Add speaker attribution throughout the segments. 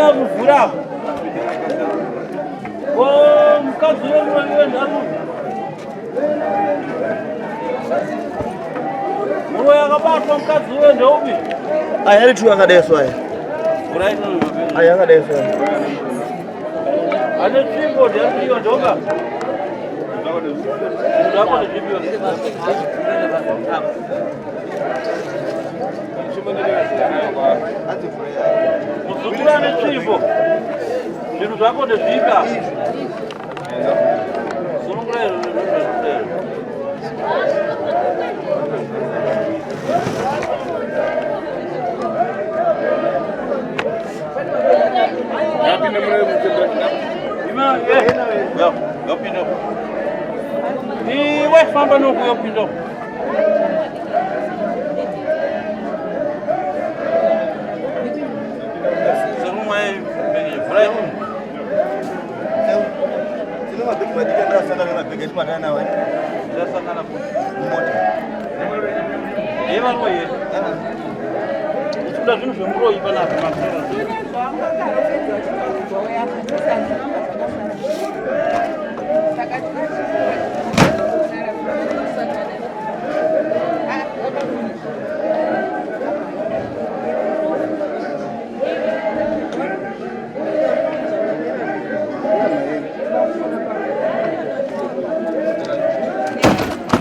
Speaker 1: ya kuvura. Mukadzi wedu wenda Huroyi akabatwa mukadzi wenda upi?
Speaker 2: Ayari tu akadeswa aya. Aya akadeswa.
Speaker 1: Ane tsvu ndiyo ndoga. Ndakona zvibio. Muzukuru ane tsvu. Zvinhu zvako ndezvika. Sunungurero. Yopinda. Ni wefamba noku yopinda.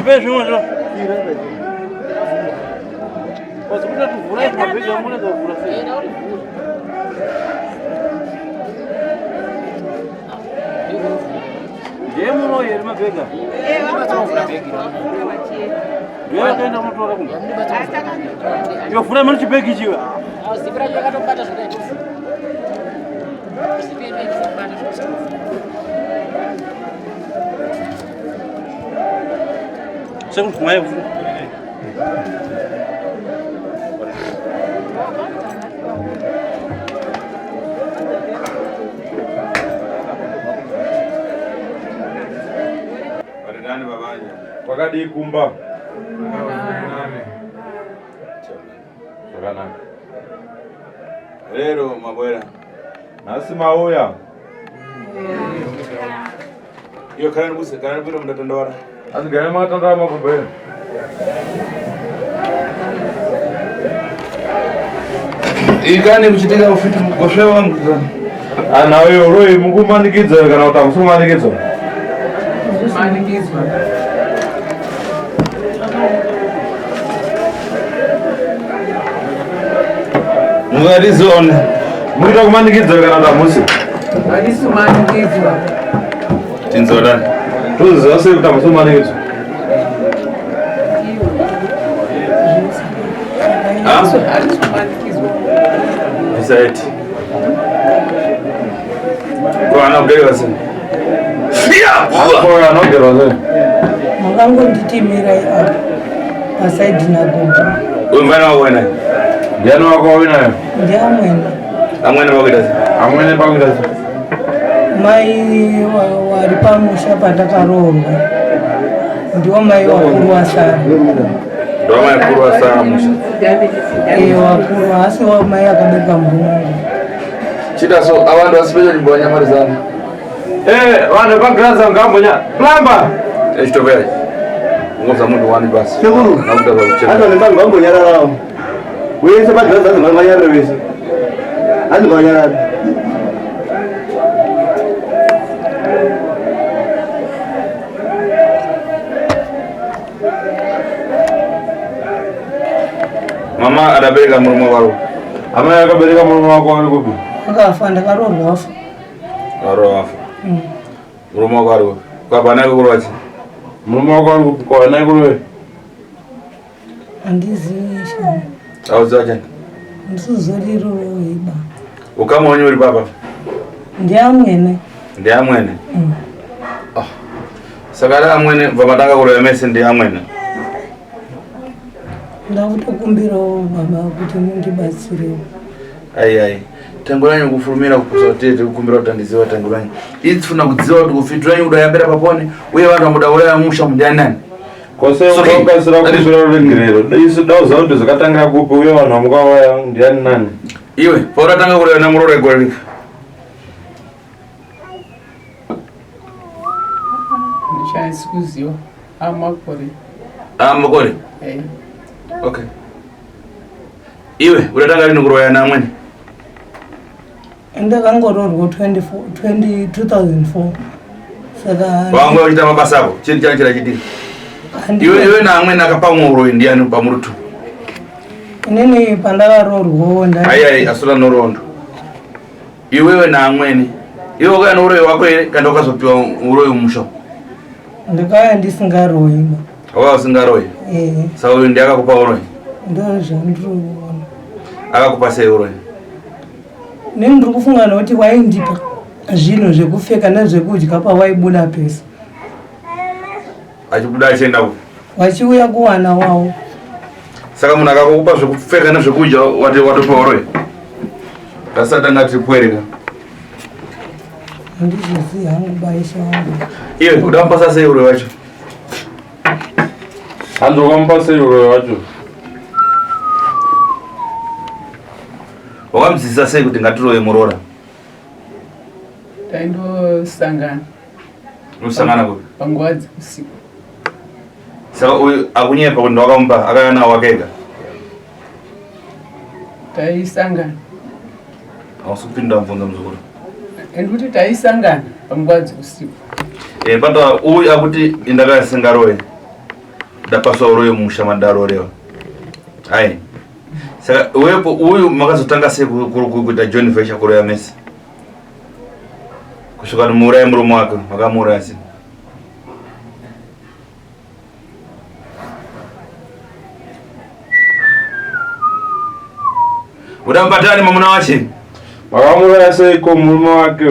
Speaker 1: Vejo onde? Posso mudar de buraco, mas vejo a mulher do buraco. Nemuroora irma bega. Vela kaenda kunotora kumba. Yo fura mari chibegi chiwe.
Speaker 3: Sibira yakatobata zvakaita. Sibira yakatobata zvakaita.
Speaker 1: Sekuru mai fura.
Speaker 4: Nani babanya? Wakati kumba. Nani? Chana. Lero mabwera. Nasi mauya. Iyo kana bwino mndatandawara. Asigane matanda mabwera. Igani kuchitika ufiti mukoshewa mkuzana. Ana wewe Huroyi mukumanikidza kana utakusumanikidza?
Speaker 3: Manikizwa.
Speaker 4: Mungalizone. Muita kumanikidza kana ndamusi?
Speaker 3: Alisumanikizwa.
Speaker 4: Tinzodani. Tuziva sei kuti amusumanikidza?
Speaker 3: Alisumanikizwa.
Speaker 4: Isaiti. Kwa anagerwa sei? Kwa anagerwa sei?
Speaker 5: Makangonditimirira apa pasaidhi nagogo.
Speaker 4: Umvana wawena. Ndiani wako wawena?
Speaker 5: Ndiamwene.
Speaker 4: Amwene pakuita sei? Amwene pakuita sei?
Speaker 5: Mai wari pamusha patakaroorwa ndiwo mai wakuru wasara.
Speaker 4: Ndiwo mai wakuru wasara musha?
Speaker 5: Wakuru asi mai akabereka murungu.
Speaker 4: Chita so avandu vasipecha nyimbo wanyamari zana. Vanhu vagiraza ngambonya plamba. Echitopera. Ngoza munhu wani basi.
Speaker 2: Sekuru. Hata nemba ngambonyarara. Wese bagiraza ngambonyarara wese. Hadi ngambonyarara.
Speaker 4: Mama adabereka murume waro. Amai akabereka murume wako ari kupi?
Speaker 5: Akafa ndakaroorwa afa.
Speaker 4: Waro afa. Murume wako ari kupi? Kwapa naye kukurwachi? Murume wako ari kupi? Kwa naye kuruwe?
Speaker 5: Handizivi shama.
Speaker 4: Auziva chani?
Speaker 5: Ndisizoriro iba.
Speaker 4: Ukamoni uri papa?
Speaker 5: Ndiamwene.
Speaker 4: Ndiamwene? Saka ari amwene vamatanga kuroya mese ndiamwene?
Speaker 5: Ndakutokumbirawo baba kuti mundibatsirewo.
Speaker 4: Ai tangu lanyu kufurumira kupusatete kukumbira kuti andiziva tangu lanyu. Idzi funa kudziva kuti kufitira lanyu kudayambira papone uye vanhu vamudauraya musha mundianani. Kose ukasira kuzvira ruregerero. Isi dauza kuti zvakatangira kupi uye vanhu vamukawaya ndiani nani? Iwe pauratanga kureva Nemuroora igorika.
Speaker 3: handisi kuziva amakore.
Speaker 4: Makore? Okay. Iwe unataka lini kuroya na Vamwene?
Speaker 5: Ndakangororwa 2004. Saka
Speaker 4: wangu wachita mabasa ako chini chana chirachitira. Iwe na Vamwene akapamwa Huroyi ndiani pamurutu?
Speaker 5: Inini pandakarorwa
Speaker 4: Ai asula norondo. Iwewe na Vamwene iwe wakaya na Huroyi wako ere kandi wakazopiwa Huroyi umusho?
Speaker 5: Ndakaya ndisingaroyi.
Speaker 4: Wakaya usingaroyi? Saka uyu ndi akakupa Huroyi?
Speaker 5: Ndo zvandiroona.
Speaker 4: Akakupa sei Huroyi?
Speaker 5: Nini ndiri kufunga nokuti waindipa zvinhu zvekupfeka nezvekudya pawaibuda pesa.
Speaker 4: Achibuda achienda ku?
Speaker 5: Wachiuya kuwana wawo.
Speaker 4: Saka munhu akakupa zvekupfeka nezvekudya watopa Huroyi? Tasatanga tipwereka.
Speaker 5: Handizvizivi hangu baisha wangu.
Speaker 4: Iwe udampasa sei Huroyi wacho?
Speaker 1: Handiri kukamupa sei Huroyi wacho?
Speaker 4: Wakamudzidzisa sei kuti ngatiroye Nemuroora?
Speaker 3: Taindosangana.
Speaker 4: Musangana kuti?
Speaker 3: Panguva dzeusiku.
Speaker 4: Saka uyu akunyepa kuti ndawakamupa akauya nawo wakega?
Speaker 3: Taisangana.
Speaker 4: Hausi kupinda mubvunzo muzukuru.
Speaker 3: Ndikuti taisangana panguva dzeusiku.
Speaker 4: Pata uyu akuti indakaya singaroye ndapaswa Huroyi mumusha mandarorewa. Hai. Saka wepo uyu makazotanga sei kuita John Vesha kuroya Messi? Kusvika muuraya muromo wake makamuuraya sei? Udamubatani mwamuna wache?
Speaker 1: Makamuuraya seiko murume wake?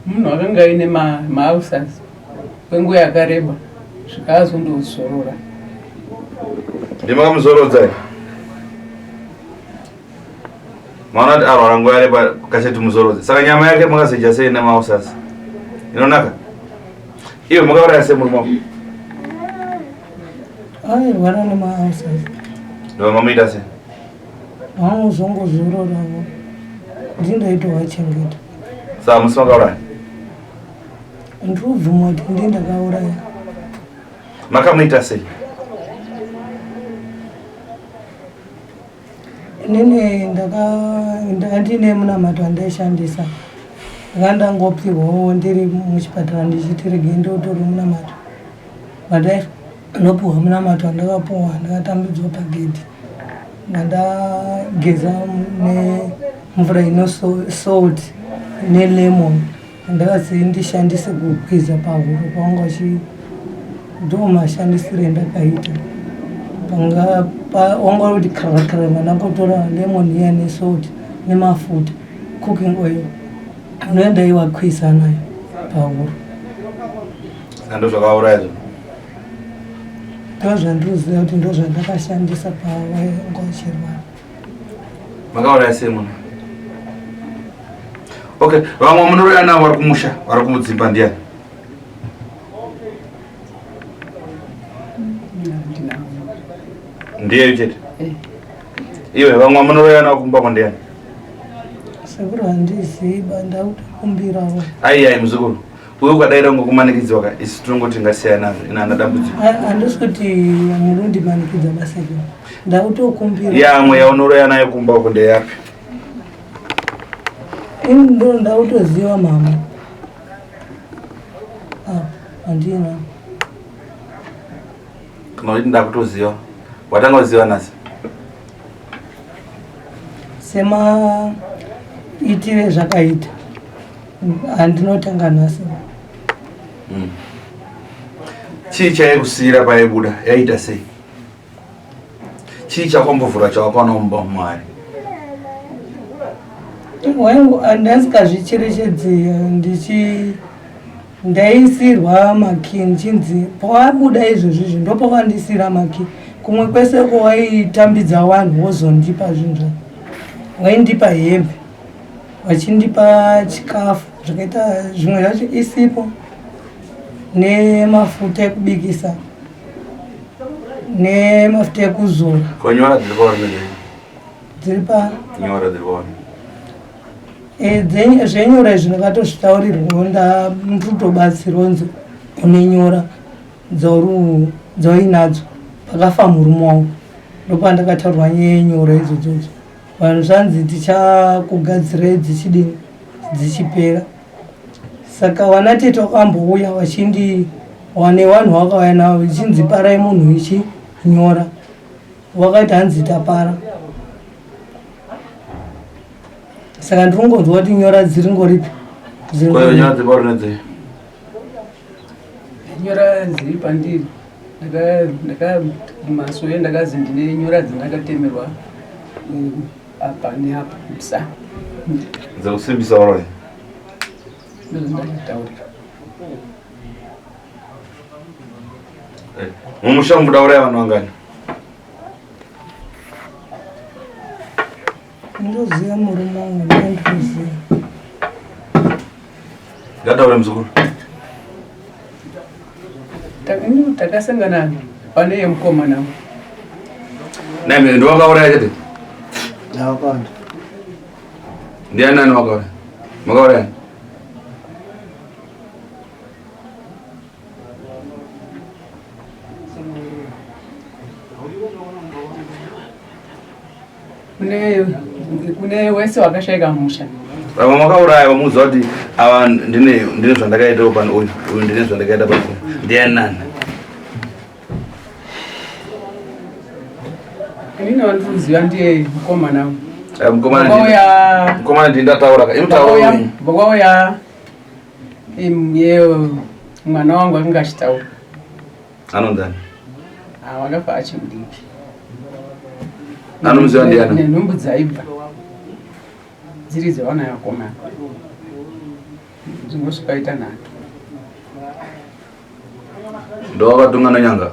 Speaker 3: Munhu akanga aine mausasi kwenguva yakareba zvikazondozorora.
Speaker 4: Ndimakamuzorodza? Maona kuti arwara nguva yareba kachati muzorodze. Saka nyama yake makazoita sei nemausasi? Inonaka? Iwe makauraya sei murume wako?
Speaker 5: Airwara nemausasi.
Speaker 4: Ndo mamuita sei?
Speaker 5: Vamuzongozororawo. Ndindoitowachengeta.
Speaker 4: Saka musi makauraya?
Speaker 5: Ndirikubvuma kuti ndindakauraya.
Speaker 4: Makamuita sei?
Speaker 5: Inini ndandine munamato andaishandisa. Ndakandangopiwawo ndiri muchipatara ndichiti regai ndotore munamato. Pandanopiwa munamato andakapuwa ndakatambidzwa pagedhi. Ndageza nemvura ino salt nelemon. Ndakasi ndishandise kukwiza pahuro pawanga ndo mashandisire ndakaita. Wanga kuti karakara manangotora lemon iya nesalt nemafuta cooking oil unoenda iwakwisa nayo pahuro.
Speaker 4: Ndo zvakauraya izvo?
Speaker 5: Ndo zvandinoziva kuti ndo zvandakashandisa pawanga uchirwara.
Speaker 4: Makauraya sei munhu? Okay, vamwe munoroya navo vari kumusha vari kumudzimba ndiani? Ndiye chete? Iwe vamwe munoroya navo kumba kwandiani?
Speaker 5: Sekuru handizivi ndautokumbirawo.
Speaker 4: Ai muzukuru. Uye ukadaira ngokumanikidziwa ka isi tinongoti ngasiyana nazvo ina ndadambudziko.
Speaker 5: Handisi kuti murondimanikidza masekuru. Ndautokumbira.
Speaker 4: Yamwe yaunoroya nayo kumba uko ndeyapi?
Speaker 5: Ndo ndautoziva mama. Handina.
Speaker 4: Kana kuti ndakutoziva. Watanga kuziva nasi?
Speaker 5: Sema itire zvakaita. Handinotanga nasi.
Speaker 4: Chii chaikusiyira paibuda yaita sei? Chii chakwambovhura chawakaona mumba Mwari?
Speaker 5: Handazvikazvicherechedzeya ndaisirwa maki nchinzi pawabuda izvozvizvi ndopawandisira maki. Kumwe kwese kwawaitambidza vanhu wozondipa zvinhu zvako. Waindipa hembe, wachindipa chikafu zvakaita zvimwe zvacho isipo nemafuta ekubikisa nemafuta ekuzora.
Speaker 4: Konyora dziri pauri
Speaker 5: Dziri pa
Speaker 4: nyora dziri pauri.
Speaker 5: zvenyora izvi ndakatozvitaurirwa ndamutobatsirwanzo unenyora dzainadzo pakafa murume wangu ndopandakataurirwa nyenyora idzodzo vanhu zvanzi tichakugadzirai dzichidini dzichipera. Saka wana tete wakambouya wachindi wane vanhu wakauya navo ichinzi parai munhu ichinyora wakati hanzi tapara. Saka ndiringonzwa kuti nyora dziri ngoripi
Speaker 3: nyora dziri pandiri masoe ndakazi ndine nyora dzandakatemerwa apa neapa musa
Speaker 4: dzakusimbisa Huroyi
Speaker 3: ndozvandakataurira.
Speaker 4: mumusha mudauraya vanhu vangani?
Speaker 5: ndoziva murume wangu ndoziva.
Speaker 4: Ngataure muzukuru.
Speaker 3: Takasangana pane yemukomana wangu.
Speaker 4: Nami ndo wakauraya chete?
Speaker 2: Ndakapanda.
Speaker 4: Ndiani nani wakauraya? Makauraya?
Speaker 3: Kune wese wakashayika musha.
Speaker 4: Vamwe makauraya vamuudza kuti ava ndine zvandakaitawo pano uyu ndine zvandakaita pano. Ndiani nani?
Speaker 3: Inini wandikuziva ndiye mukomana wangu.
Speaker 4: Mukomana ndindataura imutaura
Speaker 3: vakauya mwana wangu akanga achitaura.
Speaker 4: Anondani?
Speaker 3: Wakafa achimudiki.
Speaker 4: Anomuziva ndiani?
Speaker 3: Nenhumbu dzaibva dziri dzevana vakomana dzingosvikaita nhatu.
Speaker 4: Ndo wakatunga nonyanga?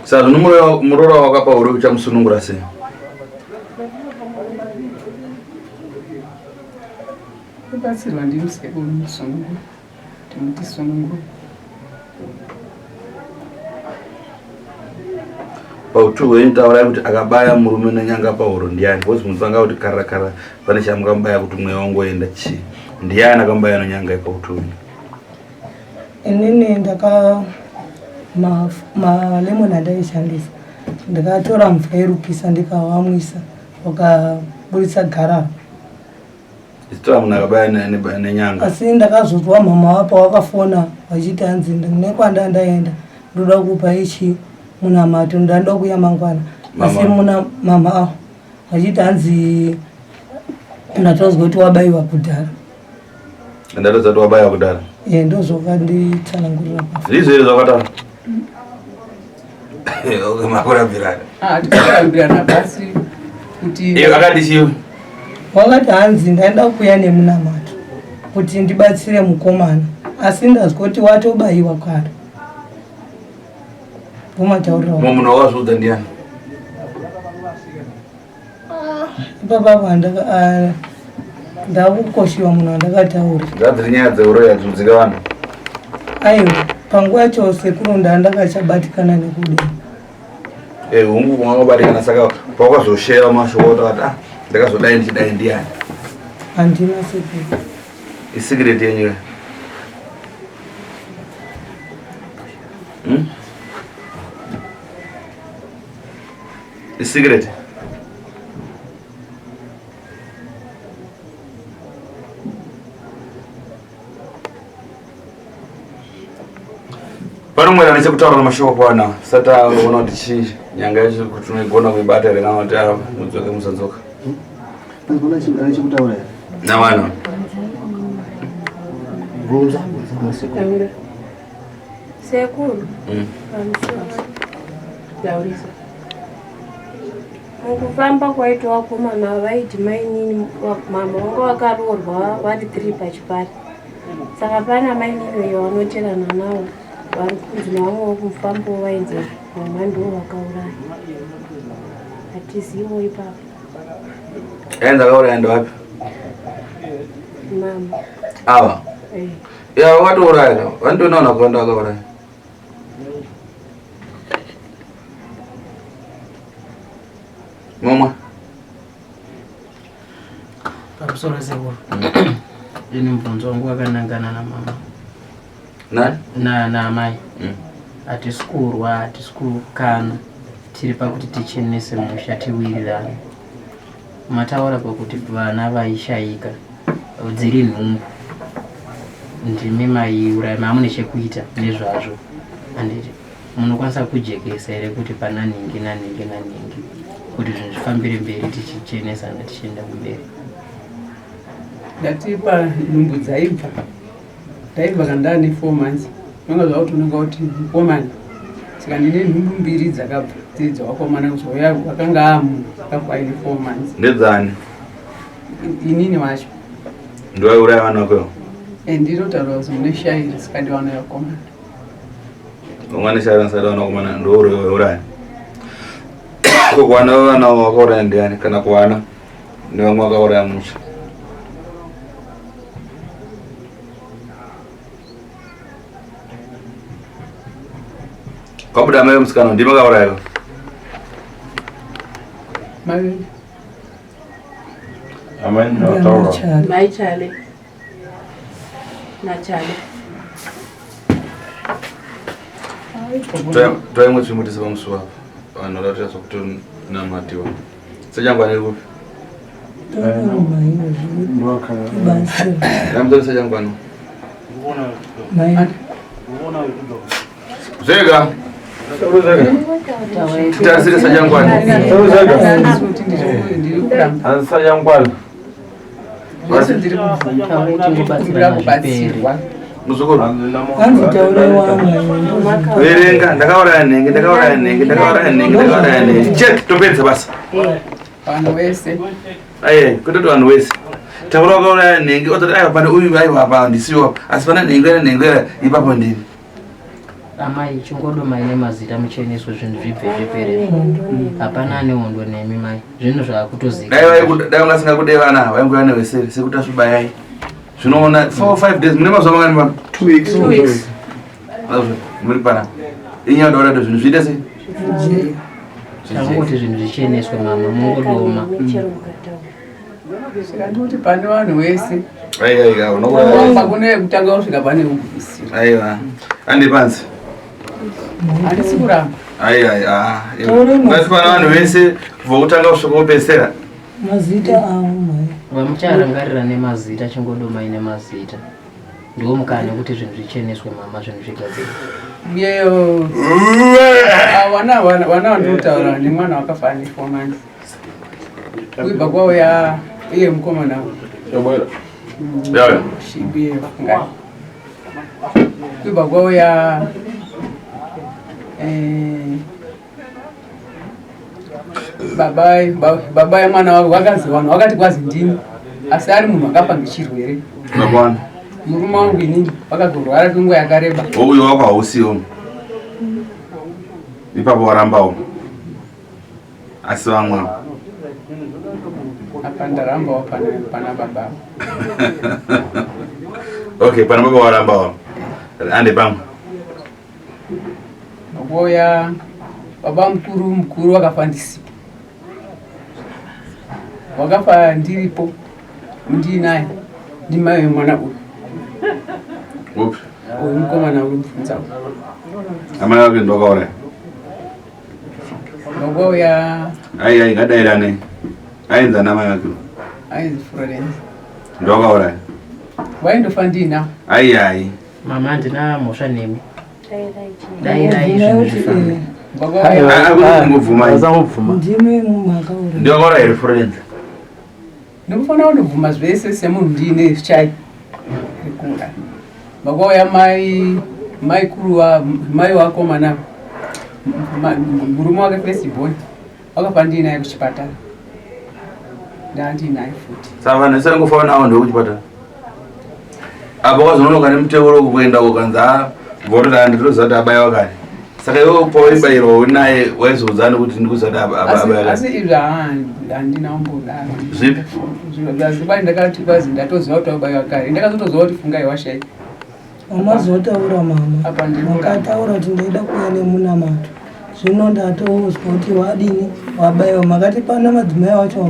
Speaker 4: Saka Nemuroora wakapa Huroyi uchamusunungura sei?
Speaker 3: Kubatsirwa ndimi Sekuru musunungura timuti sunungura.
Speaker 4: Pautu wenitaura kuti akabaya murume nenyanga pauro ndiani? Because munzanga kuti karakara pane chamukambaya kuti mweya wangu oenda chi. Ndiani akambaya nonyanga pautu?
Speaker 5: Inini ndaka malemon andaishandisa ndakatora mvura yerupisa ndikavamwisa wakaburitsa garara.
Speaker 4: Isitora munhu akabaya nenyanga.
Speaker 5: Asi ndakazozwa mama wapo wakafona wachiti hanzi nekwanda ndaenda ndoda kupa ichi munamato ndanda kuya mangwana. Asi muna mama wachiti hanzi ndatozwa kuti wabayiwa kudhara.
Speaker 4: Ndatozwa kuti wabayiwa kudhara? Ndozvakanditsanangurira pafu. Ndizvo ere zvakataura? Okay, makurambirana.
Speaker 3: Tikurambirana basi kuti
Speaker 4: akati chiyo
Speaker 5: wakati hanzi ndaenda kuya nemunamato kuti ndibatsire mukomana asi ndazwa kuti watobayiwa kare. Vomataurira
Speaker 4: munhu wakazviudza ndiani?
Speaker 5: ipapapo ndakukoshiwa munhu wandakataura.
Speaker 4: Ngadziri nyaya dzeUroyi hadziudzike vanhu.
Speaker 5: Aiwa panguva yacho Sekuru ndandakachabatikana nekudini.
Speaker 4: Hungu kwakabatikana saka pakazosheva mashoko kuti ndakazodai ndichidai ndiani?
Speaker 5: Handina Sekuru.
Speaker 4: Isikireti yenyu. Isikireti. Panomwera nechekutaura namashoko pana sata uona kuti chii nyanga yacho kuti unoigona kuibata here kana kuti mudzoke musadzoka.
Speaker 2: Nechekutaura
Speaker 4: nawana
Speaker 6: Sekuru. Mukufamba kwaita vakomana vaiti mainini mama vanga vakaroorwa vari 3 pachipari. Saka pana mainini yavanocherana navo vari kunzi navamwe vokumufambo vainzi vamwe ndo vakauraya. Hatizivo ipapo.
Speaker 4: Ainzi akauraya ndowapi?
Speaker 6: Mama.
Speaker 4: Ava? Ya wakatouraya vandonaona kwanda vakauraya. Mama.
Speaker 7: Pakusora Sekuru. Ini mvunzo wangu wakanangana na mama.
Speaker 4: Nani?
Speaker 7: Na mai. Ati sikuru kana tiri pakuti tichenese musha tiwirirana. Mataura pakuti vana vaishayika dziri nhumbu. Ndimi maiura mamune chekuita nezvazvo. Anditi munokwanisa kujekesa here kuti pana ningi kuti zvinhu zvifambire mberi tichichenesana tichienda kumberi.
Speaker 3: Ndatipa nhumbu dzaibva kan ndane 4 months. Nonga zvakuti unonga kuti mukomana saka ndine nhumbu mbiri dzakabva dzidza wakomana kuzoya wakanga amunhu akabva aine 4 months.
Speaker 4: Ndedzani?
Speaker 3: Inini wacho
Speaker 4: ndowauraya vana vako.
Speaker 3: Ndinotaura kuti mune shairi saka ndiwana yakomana.
Speaker 4: Umwana shairi nsada vana vakomana ndouraya. Kuwana vana vakauraya ndiani kana kuwana nevamwe vakauraya musha? Kwabuda mai musikana ndima kauraya.
Speaker 3: Mai.
Speaker 1: Amen. No.
Speaker 6: Mai chale. Na chale.
Speaker 4: Toa imwe chimutisa pamusuwa vanoratidza kuti namatiwa sejangwa nerikupi namtori sejangwano zvega titasiri sejangwani
Speaker 1: Sajangwani
Speaker 4: muzukuru
Speaker 5: Anditaura
Speaker 4: verenga ndakauraya nenge check topedza basa
Speaker 3: vanhu vese
Speaker 4: aye kutoti vanhu vese taura wakauraya nenge ototi aiwa pane uyu aiwa apa ndisiwo asi pana nengera ipapo ndini
Speaker 7: amai chingodo mai nemazita mucheneswe zvinhu zvibve zvipere hapana nehondo nemi mai zvinhu zvakutozika
Speaker 4: dai ungasingakude vana vaingoya nevesere sekuti asvibayai zvinoona 4-5 days mune mazuva mangani mama
Speaker 6: 2 weeks
Speaker 4: muri pana inyaya daurado zvinhu zviite sei
Speaker 7: changoti zvinhu zvicheneswe mama mungodoma
Speaker 3: saka ndikuti pane vanhu vese
Speaker 4: aiwa
Speaker 3: kune kutanga kusvika pane uvisi
Speaker 4: aiwa andipanzi
Speaker 3: handisi kuramba
Speaker 4: ngati pana vanhu vese kubva kutanga kusvika kupedzisira
Speaker 5: mazita avo mai
Speaker 7: vamucharangarira nemazita chingodomai nemazita ndiwo mukana kuti zvinhu zvicheneswe mama zvinhu zvigadzirwe
Speaker 3: yeyo vana vandotaura nemwana wakafa ane 4 months kuibva kwauya iye mukomana shibi ngai kuibva kwauya baba yemwana wavo vakazi vanhu vakati kwazi ndini asi ari munhu akafa ngechirwere murume wangu inini vakazorwara kwenguva yakareba
Speaker 4: uyu wako hausiwo ipapo warambawo asi vamwe
Speaker 3: apa ndarambawo pana baba
Speaker 4: okay pana baba warambawo ande pamwe
Speaker 3: nokuya baba mukuru wakafa ndisipo wakafa ndiripo ndinaye ndimai wemwana uyu
Speaker 4: upi
Speaker 3: uyu mukomana uri mubvunza
Speaker 4: amai wake ndokauraya
Speaker 3: nokuya
Speaker 4: ai ngadairane ainza namai wake
Speaker 3: ainzi Florence
Speaker 4: ndokauraya
Speaker 3: waindofa ndina
Speaker 4: ai
Speaker 7: mama handina mhosva nemi
Speaker 6: dairai
Speaker 7: zvinhu zvifamba
Speaker 5: ndimi mumakaura
Speaker 4: ndiokauraya here Florence
Speaker 3: ndikufanira kundobvuma zvese semunhu ndiine chai rekura vakauya mai kuruwa mai wakomana murume wake festival wakafa ndiinaye kuchipatara ndaandinaye futi
Speaker 4: saka vanhu vese vangofa nawo ndokuchipatara apa kwazononoka nemutevuro kuenda ukanza vototi handitoziva kuti abayiwa kare saka iwe pauibayirwa naye waizoudza kuti ndikuziva kuti abayiwa
Speaker 3: asi izvi handina umbodaro
Speaker 4: zvipi
Speaker 3: zvazibai ndakati kwazi ndatoziva kuti wabayiwa kare ndakazotoziva kuti fungai washai
Speaker 5: amazotaura mama
Speaker 3: apa ndiri
Speaker 5: makataura kuti ndaida kuya nemunamato zvino ndatoudzwa kuti wadini wabaiwa makati pana madzimai wacho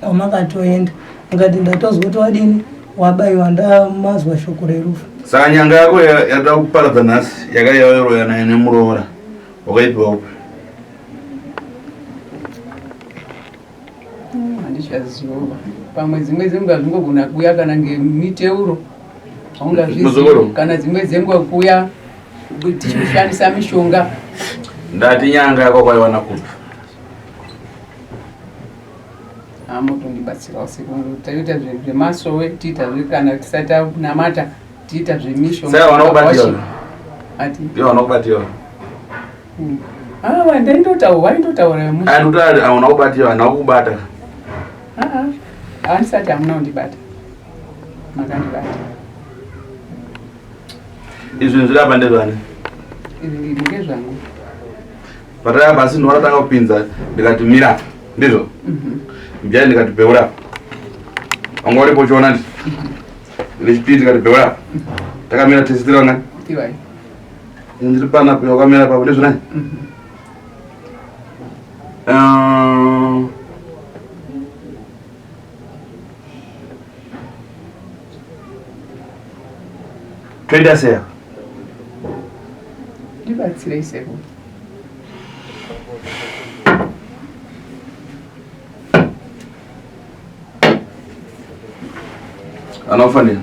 Speaker 5: wamakatoenda ngati ndatozwa kuti wadini wabaiwa ndamazwa shoko rerufu.
Speaker 4: Saka nyanga yako yataka kuparadza nhasi yakaiyaweroya naye Nemuroora wakaipiwa upi?
Speaker 3: Handizvaziva pamwe dzimwe dzenguva zvingogona kuuya kana ngemiteuro kana dzimwe dzenguva kuuya tichishandisa mishonga.
Speaker 4: Ndati nyanga yako kwaiwana kupi?
Speaker 3: Amotondibatsirawo Sekuru, taita zvemasowe tiita kana tisati tanamata tiita zvemishonga.
Speaker 4: Saka vanokubatiwa ati ndiwo vanokubatiwa.
Speaker 3: Waindotaura
Speaker 4: mushi andotari amuna kubatiwa nakubata.
Speaker 3: Handisati hamuna kundibata, makandibata.
Speaker 4: Izvi zvirapa ndezvani?
Speaker 3: Izvi ngezvangu.
Speaker 4: Pataya basi ndinotanga kupinza ndikatumira ndizvo mbiyai ndikatibeura wanga uripo uchiona ndi nechipiri ndikatibeura takamira tesitirana ndiri panapo wakamira papo ndizvonai toita seya
Speaker 3: ndibatsirei Sekuru.
Speaker 4: Anofanira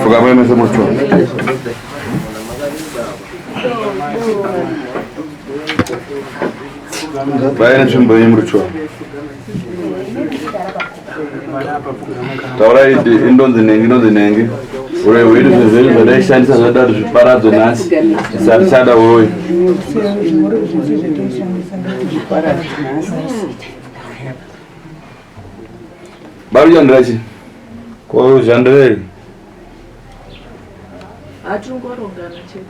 Speaker 4: Fugama emese mucho. Vai nzvimbo yemuruchwa. Taura indonzi nengi. Huroyi hwedu zvezvedu zvadaishandisa zvadaro zviparadzo nhasi. Tisati chada huroyi. Baruyandirachi. Ko zhandreri.
Speaker 8: Atungorongana chete.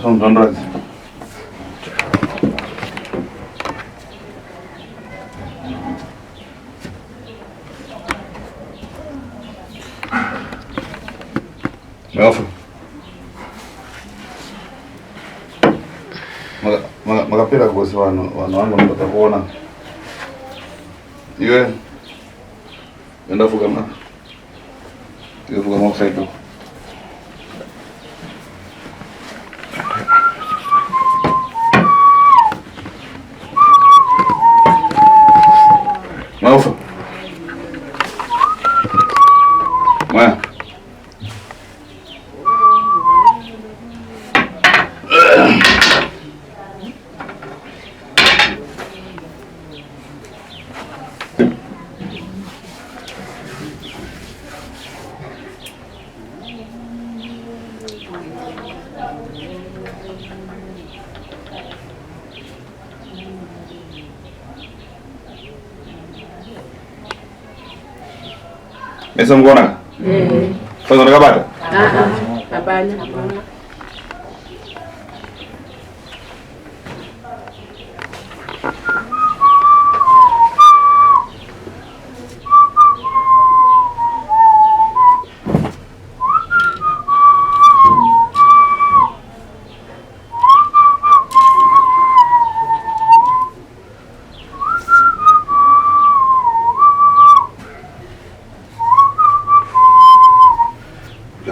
Speaker 4: Son zonras. Melfa. Makapira kusi vanhu vangu ndota kuona. Iwe ndafuka ma. Ndafuka ma saido. Melfa. Maya. Esa mgona? Faz ndakabata?
Speaker 8: Hapana.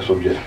Speaker 4: Subject.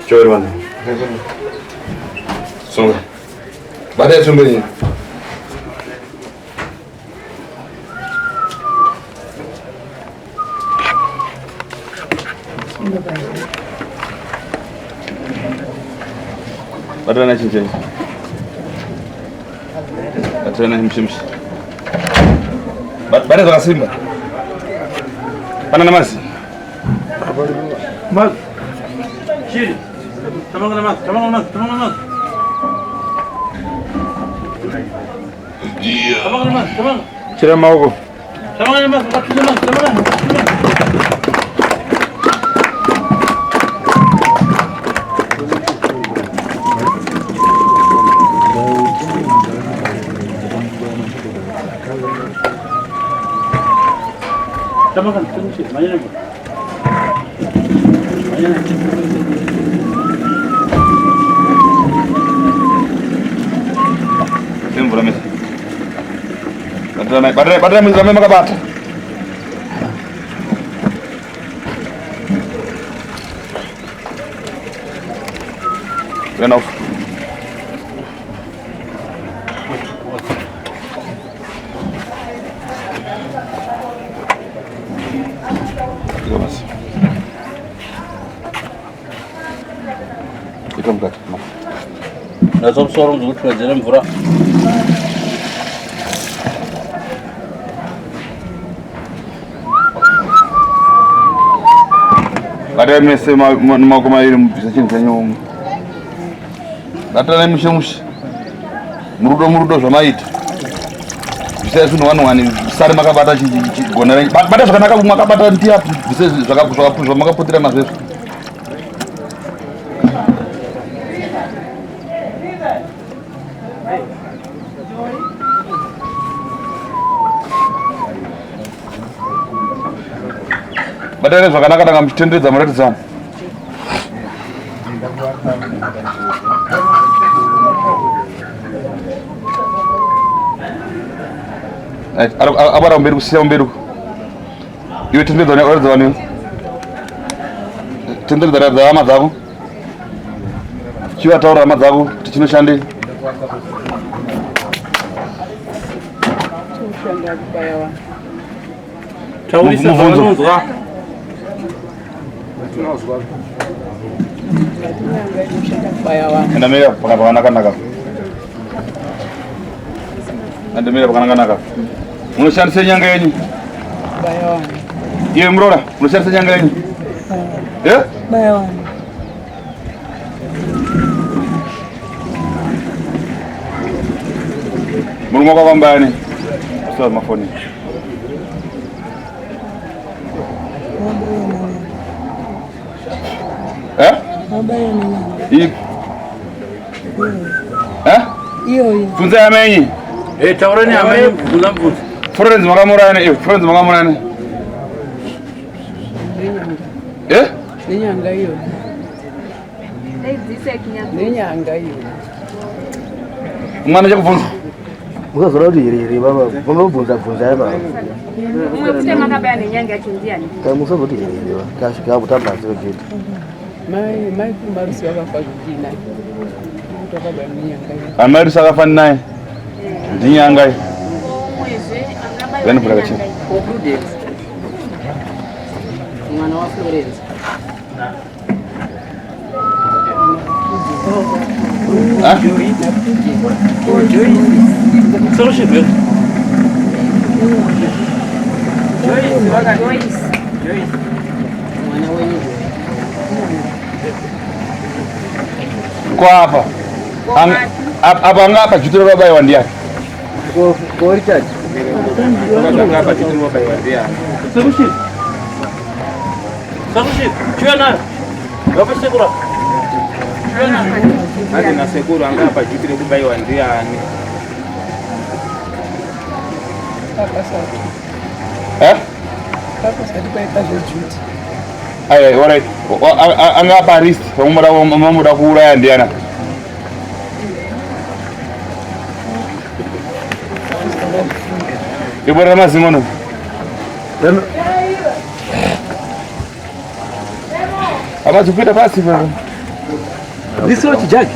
Speaker 4: Coba mana? Sungguh. Badai sumbernya. Badai nasi cincin. Badai nasi cincin. Badai tu nasi mana? Mana nama nasi? Mal. Kiri. Tamam namaz. Tamam. Kira mau ko. Tamam namaz. Tamam kan, tunggu. Mana ni? Badai ramai maka bata. Enough.
Speaker 1: Nasıl sorun zor çözeceğim bura.
Speaker 4: Badai mese mau kemarin bisa cinta nyom. Kata ni mushimushi. Murudo sama itu. Bisa sunu wanu sare makabata gonera. Badai sokanaka makabata ntiap. Bisa sokapu makaputira mazefu. Badai zvakanaka danga muchitendedza muratidzana. Abara mberi kusiya mberi. Iwe tendedza ne oredza wani. Tendedza da hama dzako. Chiwataura hama dzako kuti chinoshandei.
Speaker 1: Taurisa zvavanonzwa.
Speaker 4: Ndamira pakanaka. Munoshandisa nyanga yenyu? Iwe Muroora, munoshandisa nyanga yenyu? Eh?
Speaker 5: Bayawana.
Speaker 4: Mulungu wakavambani. Sasa mafoni. Eh? Ipo. Eh?
Speaker 5: Iyo.
Speaker 4: Funza yamenyi.
Speaker 1: Taurani amenyi funza mfunza.
Speaker 4: Friends makamurane. Eh?
Speaker 3: Nenyanga iyo. Nenyanga iyo.
Speaker 4: Mwana chakufunza.
Speaker 2: Ukazora kuti yere baba, vamabvunza baba.
Speaker 6: Umwe kuti makabaya nenyanga yacho ndiani?
Speaker 2: Kamusazoti yere baba, kasvika kutamba zvekuita.
Speaker 3: Mai kumbarusi wakafa kudina. Takabaya nenyanga iyo.
Speaker 4: Amarusi akafa naye. Ndinyanga iyo.
Speaker 6: Mwezve akabaya.
Speaker 4: Vani kula kachini.
Speaker 7: Prudence. Mwana wa Florence.
Speaker 4: Ah?
Speaker 1: Só chegar.
Speaker 7: Mwana wenyu.
Speaker 4: Kwa hapa. Apa ngapa jutiro babayiwa ndiani?
Speaker 2: Ko Richard.
Speaker 1: Só chegar. Sakushi, chua nayo. Wapi Sekuru? Chua nayo.
Speaker 9: Hadi na Sekuru anga hapa jukire kubaiwa ndiani.
Speaker 3: Papa sadi kwa ikaje juti.
Speaker 4: Aye, alright. Anga hapa arrest. Muda kuuraya ndiana. Ibora mazimono. Ama tupita basi bwana.
Speaker 1: This is judge.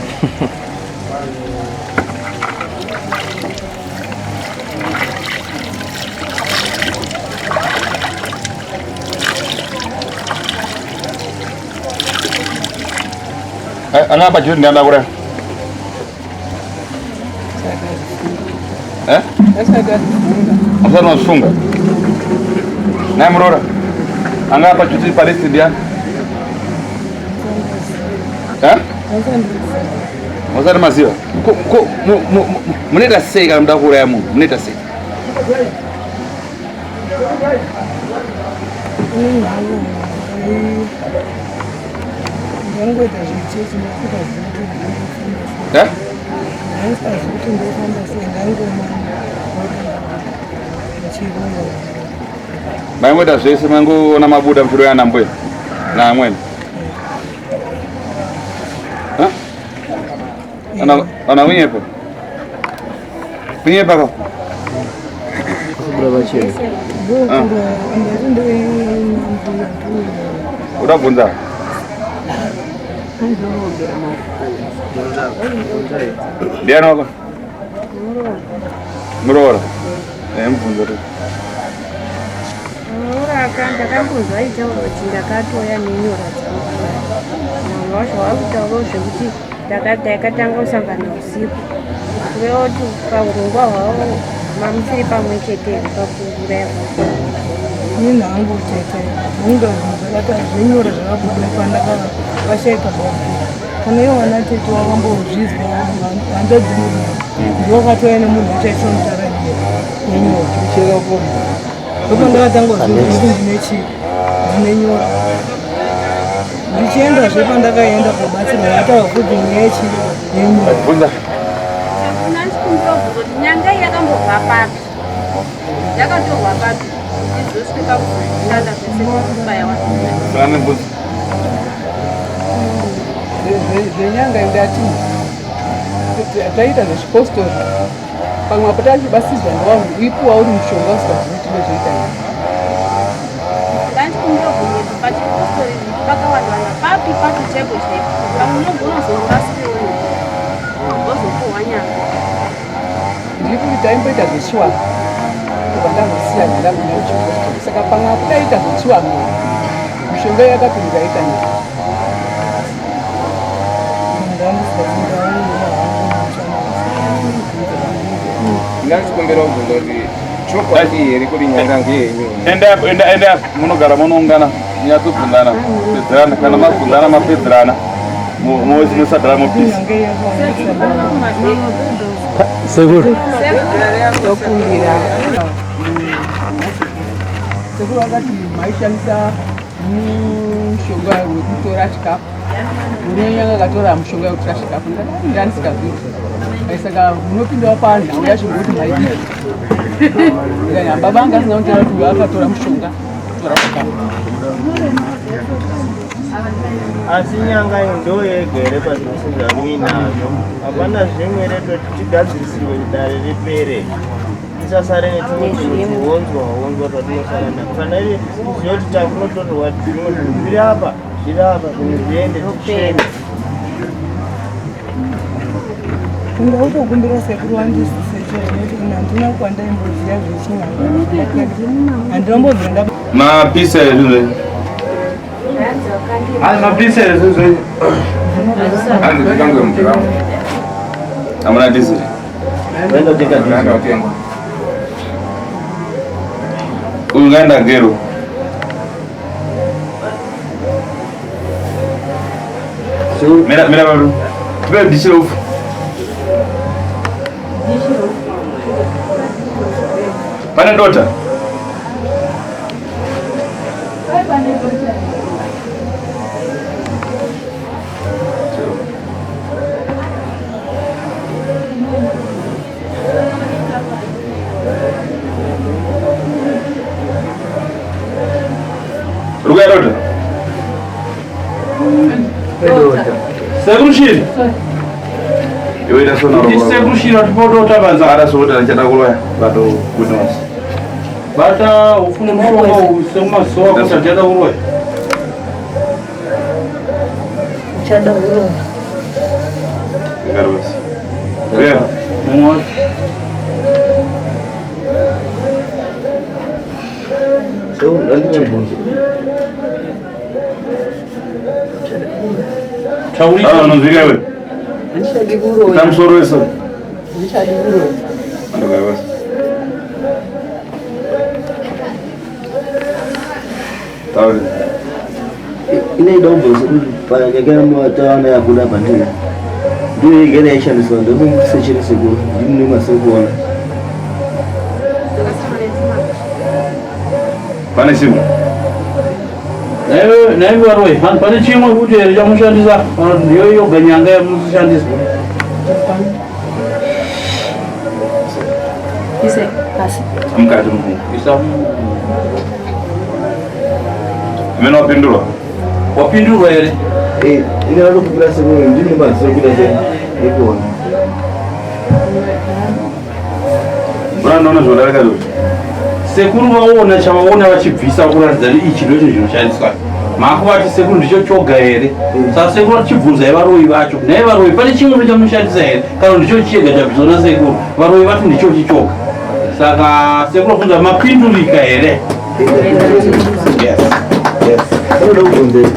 Speaker 4: Anga hapa juu ndianda kura. Sasa nafunga. Nemuroora. Anga hapa juu Palestina ndiana. Mozari maziwa. Muneta sei kana muda kuuraya munhu. Muneta sei. Maimweta zvese mangoona mabuda mfiro yana mbwe na amweni. Ana winyepo. Winyepa ko.
Speaker 1: Brava chini.
Speaker 4: Unabunza. Ndiano ko. Nemuroora. Mbunza tu.
Speaker 6: Akanda kanguza ita kuti ndakatoya nenyora dzangu. Mwana wakutaura zvekuti yakatanga kusangana usiku. Weoti paurongwa hwavo mamusiri pamwe chete pakungura yavo.
Speaker 5: Nina hangu chete. Munga zvakatazvinyora zvakabuda pandakavashaika baba. Kana ivo vanatete vakambozvizwa handa dzimwe ndovakatoya nemunhu achaisonutara nenyora kucheka koma. Ndopandakatanga kuzvizwa ndinenyora. Ndichiendazve pandakaenda kubatsirwa vatavakudzi nechi nenyora.
Speaker 6: Nyanga yakambobva papi? Yakatorwa papi? Izosvika kushanda zvesekubayawa.
Speaker 3: Zvenyanga ndati taita zvechipostori pamwe apo tachibasizwa nevanhu uipuwa uri mushonga usikazivi tinozoita
Speaker 6: ndandikumbobvunyetu pachipostori pakawandwanda papi pachitebo chaipo pamwe unogona kuzorasiriwo wozopuhwa nyanga
Speaker 3: ndiri kuti taimboita zvechiwana kubva ndazosiya ndandamuna kuchipostori saka pamwe apo taita zvechiwana mishonga yakapinda ikanyika
Speaker 9: Ndachikumbira kubvunza kuti chokwadi here kuti nyanga ngeyenyu.
Speaker 4: Enda munogara munoungana munyatsobvunzana pedzerana kana mabvunzana mapedzerana musadhara mupisi.
Speaker 1: Sekuru.
Speaker 3: Tokumbira. Sekuru akati maishandisa mushonga wekutora chikafu. Murume akatora mushonga wekutora chikafu. Ndandisikazivi. Saka munopindawo panhau yacho kuti maidii. Baba anga asina kutaura kuti akatora mushonga kutora chikafu.
Speaker 2: Asi nyanga ndo yega ere patinosingarwi nazvo. Hapana zvimwe reto tigadzirisirwe kudare ripere. Tisasare netumwe honzwa patinosangana. Kana iri zivo kuti takunotorwa zvimwe zvinhu zviri apa kuti zviende tichene.
Speaker 5: Ndautokumbira sekuru wandisise nekuti handina kwandaimbozviya zvechinyanga. Handinombobvira
Speaker 4: Mapisa ezvizve. Mapisa ezvizve. Hanzi ndikange mukiramu. Hamuna diesel.
Speaker 2: Wenda kutenga diesel.
Speaker 4: Ungaenda gero. Mira baru. Tupe diesel off. Pane dota. Lugarota. Sekuru shiri. Iwe ita sona roba. Sekuru shiri atipoto tabanza ara sota nchata kuloya bato kunos. Bata ufuna mshoko usema soa kwa chata kuloya.
Speaker 5: Chada kuloya.
Speaker 4: Garwas. Where? Mwa.
Speaker 2: So, ndachibvunzo.
Speaker 1: Chauri.
Speaker 4: Ah, unozvika iwe.
Speaker 5: Ndichadi kuroya.
Speaker 4: Tamusoro wese.
Speaker 5: Ndichadi kuroya.
Speaker 4: Garwas. Tauri.
Speaker 2: Inoita kubvunzo kuti panyakera matawana yabuda pandiri. Ndiyo igene yaishandiswa ndokusecherese Sekuru. Ndimune masekuona.
Speaker 4: Pane simu.
Speaker 1: Naive Huroyi, pane chimwe kuti here chamushandisa ndiyo yoga nyanga yamushandisa.
Speaker 6: Ise pasi.
Speaker 4: Mukati mhu.
Speaker 1: Isa
Speaker 4: Meno wapindulwa.
Speaker 1: wapindurwa here.
Speaker 2: Ine vanokupira Sekuru ndine masekuru ekuona.
Speaker 4: Bwana naona zvodarika zvote.
Speaker 1: Sekuru vaona chavaona vachibvisa kuratidza kuti ichi ndocho zvinoshandiswa. Makuvati Sekuru ndicho choga here. Saka Sekuru achibvunza Varoyi vacho. Naye Varoyi pane chimwe chamushandisa here. Kana ndicho chega chabviswa naSekuru. Varoyi vati ndicho chichoga. Saka Sekuru abvunza mapindurika here.
Speaker 2: Yes. Anoda kubvunza